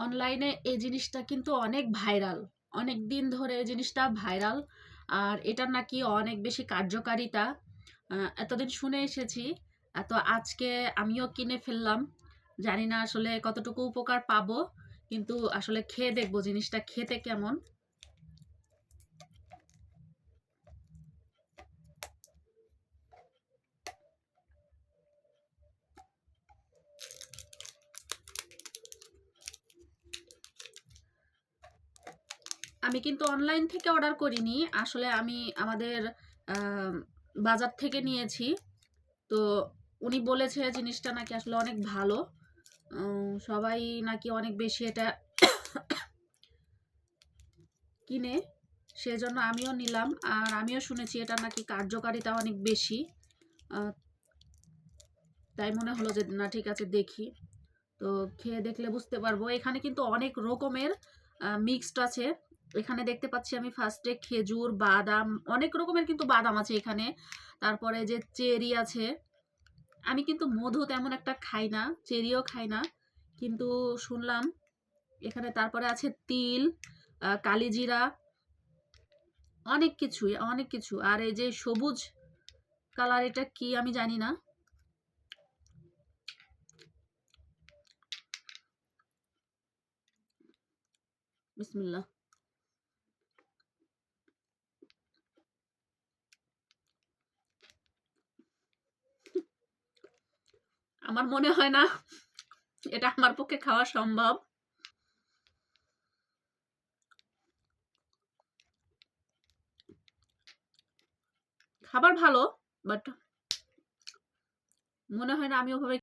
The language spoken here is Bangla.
অনলাইনে এই জিনিসটা কিন্তু অনেক ভাইরাল। অনেক দিন ধরে এই জিনিসটা ভাইরাল। আর এটার নাকি অনেক বেশি কার্যকারিতা এতদিন শুনে এসেছি। তো আজকে আমিও কিনে ফেললাম। জানি না আসলে কতটুকু উপকার পাবো, কিন্তু আসলে খেয়ে দেখবো জিনিসটা খেতে কেমন। আমি কিন্তু অনলাইন থেকে অর্ডার করিনি, আসলে আমি আমাদের আহ, বাজার থেকে নিয়েছি। তো উনি বলেছে জিনিসটা নাকি আসলে অনেক ভালো। সবাই নাকি অনেক বেশি এটা কিনে, সেজন্য আমিও নিলাম। আর আমিও শুনেছি এটা নাকি কার্যকারিতা অনেক বেশি। আহ, তাই মনে হলো যে না, ঠিক আছে দেখি। তো খেয়ে দেখলে বুঝতে পারবো। এখানে কিন্তু অনেক রকমের মিক্সড আছে। এখানে দেখতে পাচ্ছি আমি ফার্স্টে খেজুর, বাদাম, অনেক রকমের কিন্তু বাদাম আছে এখানে। তারপরে যে চেরি আছে। আমি কিন্তু মধু তেমন একটা খাই না, চেরিও খাই না, কিন্তু শুনলাম এখানে। তারপরে আছে তিল, কালিজিরা, অনেক কিছুই, অনেক কিছু। আর এই যে সবুজ কালার, এটা কি আমি জানি না। বিসমিল্লাহ। আমার মনে হয় না এটা আমার পক্ষে খাওয়া সম্ভব। খাবার ভালো, বাট মনে হয় না আমি ওভাবে